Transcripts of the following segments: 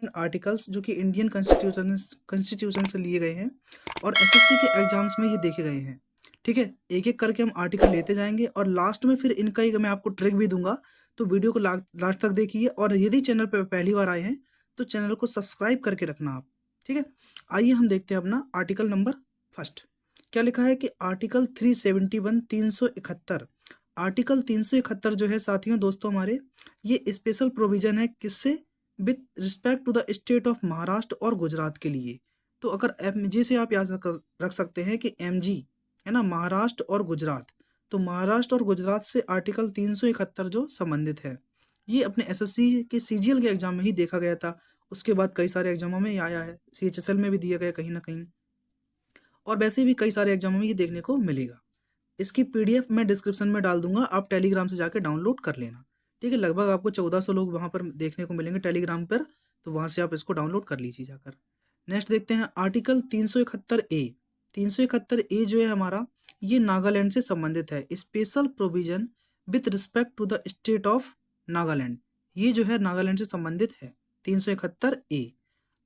Articles जो कि Indian constitution से लिए गए हैं और एसएससी के एग्जाम्स में ये देखे गए हैं। ठीक है, एक एक करके हम आर्टिकल लेते जाएंगे और लास्ट में फिर इनका ही मैं आपको ट्रिक भी दूंगा। तो वीडियो को लास्ट तक देखिए और यदि चैनल पर पहली बार आए हैं तो चैनल को सब्सक्राइब करके रखना आप। ठीक है, आइए हम देखते हैं अपना आर्टिकल नंबर फर्स्ट। क्या लिखा है कि आर्टिकल 371 371। आर्टिकल 371 जो है साथियों दोस्तों हमारे, ये स्पेशल प्रोविजन है किससे, with respect to the state of Maharashtra और गुजरात के लिए। तो अगर एमजी से आप याद रख सकते हैं कि एमजी है ना, महाराष्ट्र और गुजरात। तो महाराष्ट्र और गुजरात से आर्टिकल 371 जो संबंधित है, ये अपने एसएससी के सीजीएल के एग्जाम में ही देखा गया था। उसके बाद कई सारे एग्जामों में ये आया है, सीएचएसएल में भी दिया गया कहीं ना कहीं, और वैसे भी कई सारे एग्जामों में ये देखने को मिलेगा। इसकी पीडीएफ मैं डिस्क्रिप्शन में डाल दूंगा, आप टेलीग्राम से जाकर डाउनलोड कर लेना। ठीक है, लगभग आपको 1400 लोग वहां पर देखने को मिलेंगे टेलीग्राम पर, तो वहां से आप इसको डाउनलोड कर लीजिए जाकर। नेक्स्ट देखते हैं आर्टिकल 371 ए। 371 ए जो है हमारा, ये नागालैंड से संबंधित है। Special provision with respect to the state of Nagaland, ये जो है नागालैंड से संबंधित है 371 ए।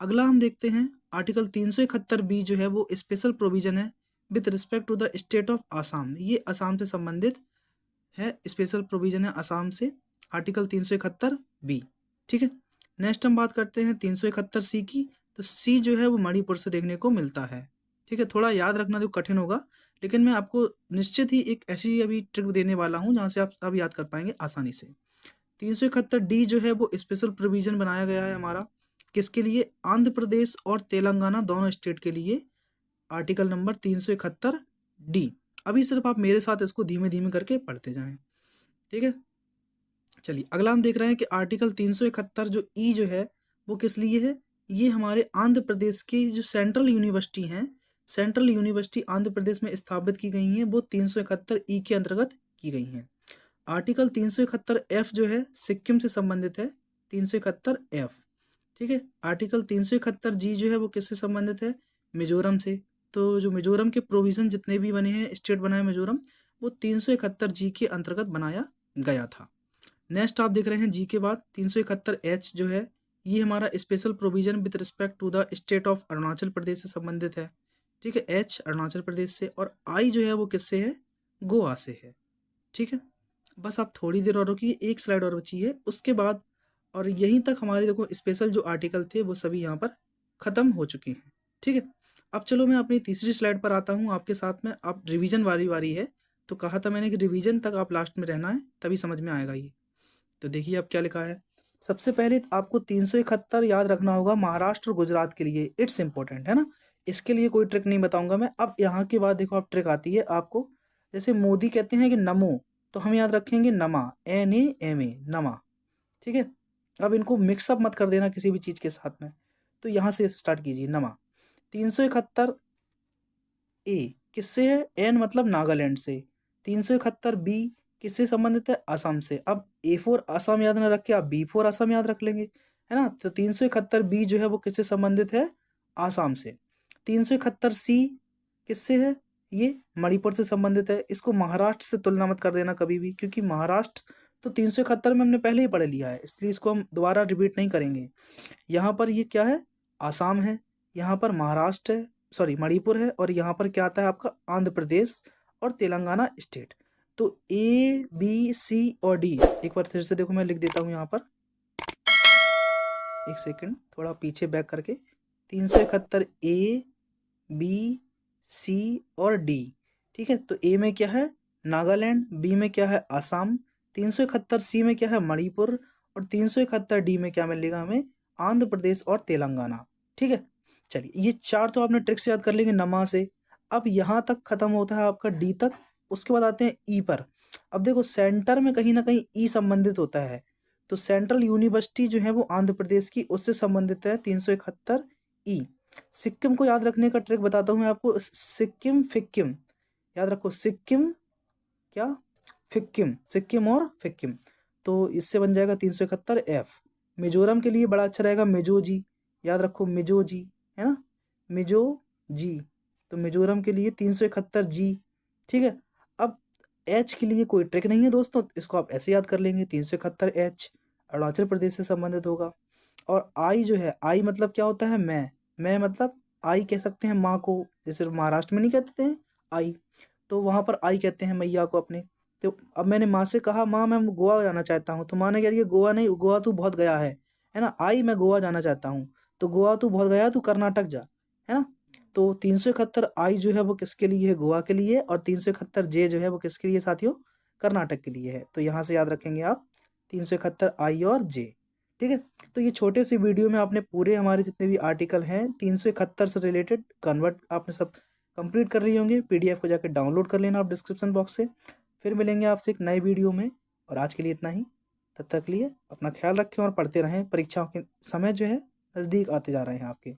अगला हम देखते हैं आर्टिकल 371 बी जो है वो स्पेशल प्रोविजन है with respect to the state of Assam, ये असम से संबंधित है। स्पेशल प्रोविजन है असम से, आर्टिकल 371 बी। ठीक है, नेक्स्ट हम बात करते हैं 371 सी की। तो सी जो है वो मणिपुर से देखने को मिलता है। ठीक है, थोड़ा याद रखना तो कठिन होगा, लेकिन मैं आपको निश्चित ही एक ऐसी अभी ट्रिक देने वाला हूं जहां से आप सब याद कर पाएंगे आसानी से। 371 डी जो है वो स्पेशल प्रोविजन बनाया गया है हमारा, किसके लिए, आंध्र प्रदेश और तेलंगाना दोनों स्टेट के लिए। Article number 371 D. अभी सिर्फ आप मेरे साथ इसको धीमे धीमे करके पढ़ते जाएं। ठीक है, चलिए अगला हम देख रहे हैं कि आर्टिकल 371 जो ई जो है वो किस लिए है। ये हमारे आंध्र प्रदेश की जो सेंट्रल यूनिवर्सिटी हैं, सेंट्रल यूनिवर्सिटी आंध्र प्रदेश में स्थापित की गई हैं, वो 371 ई के अंतर्गत की गई हैं। आर्टिकल 371 एफ जो है सिक्किम से संबंधित है, 371 एफ। ठीक है, आर्टिकल 371 जी जो है वो किससे संबंधित है, मिजोरम से। तो जो मिजोरम के प्रोविजन जितने भी बने हैं, स्टेट बना है मिजोरम, वो 371 जी के अंतर्गत बनाया गया था। नेक्स्ट आप देख रहे हैं जी के बाद 371 एच जो है, ये हमारा special provision with respect to the state of Arunachal Pradesh से संबंधित है। ठीक है, एच अरुणाचल प्रदेश से, और आई जो है वो किससे है, गोवा से है। ठीक है, बस आप थोड़ी देर और रुकिए, एक स्लाइड और बची है उसके बाद, और यहीं तक हमारे देखो स्पेशल जो आर्टिकल थे वो सभी यहाँ पर खत्म हो चुके हैं। ठीक है, अब चलो मैं अपनी तीसरी स्लाइड पर आता हूँ आपके साथ में। अब रिवीजन वाली बारी है, तो कहा था मैंने कि रिवीजन तक आप लास्ट में रहना है, तभी समझ में आएगा ये। तो देखिए अब क्या लिखा है। सबसे पहले आपको 371 याद रखना होगा महाराष्ट्र और गुजरात के लिए, इट्स इंपॉर्टेंट है ना। इसके लिए कोई ट्रिक नहीं बताऊंगा मैं। अब यहाँ के बाद देखो, अब ट्रिक आती है आपको। जैसे मोदी कहते हैं कि नमो, तो हम याद रखेंगे नमा, NAMA, नमा। ठीक है, अब इनको मिक्सअप मत कर देना किसी भी चीज के साथ में। तो यहाँ से स्टार्ट कीजिए, नमा। 371 ए किससे है, एन मतलब नागालैंड से। 371 बी किससे संबंधित है, असम से। अब A4 असम याद ना रख के आप B4 असम याद रख लेंगे, है ना। तो 371 बी जो है वो किससे संबंधित है, आसाम से। 371 सी किससे है, ये मणिपुर से संबंधित है। इसको महाराष्ट्र से तुलना मत कर देना कभी भी, क्योंकि महाराष्ट्र तो 371 में हमने पहले ही पढ़ लिया है, इसलिए इसको हम दोबारा रिपीट नहीं करेंगे। यहाँ पर ये क्या है, आसाम है, यहाँ पर महाराष्ट्र है, सॉरी मणिपुर है, और यहाँ पर क्या आता है आपका, आंध्र प्रदेश और तेलंगाना स्टेट। तो A, B, C और D, एक बार फिर से देखो मैं लिख देता हूँ यहाँ पर, एक सेकंड थोड़ा पीछे बैक करके। 371 A, B, C और D। ठीक है, तो A में क्या है, नागालैंड, B में क्या है, आसाम, 371 C में क्या है, मणिपुर, और 371 D में क्या मिलेगा हमें, आंध्र प्रदेश और तेलंगाना। ठीक है, चलिए ये चार तो आपने ट्रिक्स याद कर लेंगे नमा से। अब यहाँ तक खत्म होता है आपका D तक, उसके बाद आते हैं ई पर। अब देखो सेंटर में कहीं ना कहीं ई संबंधित होता है, तो सेंट्रल यूनिवर्सिटी जो है वो आंध्र प्रदेश की, उससे संबंधित है 371 ई। सिक्किम को याद रखने का ट्रिक बताता हूँ मैं आपको, सिक्किम फिक्किम याद रखो, सिक्किम क्या, फिक्किम, सिक्किम और फिक्किम, तो इससे बन जाएगा 371 एफ। मिजोरम के लिए बड़ा अच्छा रहेगा मिजो जी, याद रखो मिजो जी, है ना, मिजो जी। तो मिजोरम के लिए 371 जी। ठीक है, अब एच के लिए कोई ट्रिक नहीं है दोस्तों, इसको आप ऐसे याद कर लेंगे, 371 एच अरुणाचल प्रदेश से संबंधित होगा। और आई जो है, आई मतलब क्या होता है, मैं मतलब आई कह सकते हैं माँ को, जैसे महाराष्ट्र में नहीं कहते हैं आई, तो वहाँ पर आई कहते हैं मैया को अपने। तो अब मैंने माँ से कहा माँ मैं गोवा जाना चाहता हूँ, तो माँ ने कह दिया गोवा नहीं, गोवा तू बहुत गया है ना, आई मैं गोवा जाना चाहता हूँ, तो गोवा तू बहुत गया, तू कर्नाटक जा, है ना। तो 371 आई जो है वो किसके लिए है, गोवा के लिए, और 371 जे जो है वो किसके लिए साथियों, कर्नाटक के लिए है। तो यहाँ से याद रखेंगे आप 371 आई और जे। ठीक है, तो ये छोटे से वीडियो में आपने पूरे हमारे जितने भी आर्टिकल हैं 371 से रिलेटेड कन्वर्ट आपने सब कंप्लीट कर लिए होंगे। पीडीएफ को जाकर डाउनलोड कर लेना आप डिस्क्रिप्शन बॉक्स से। फिर मिलेंगे आपसे एक नए वीडियो में, और आज के लिए इतना ही। तब तक लिए अपना ख्याल रखें और पढ़ते रहें, परीक्षाओं के समय जो है नज़दीक आते जा रहे हैं आपके।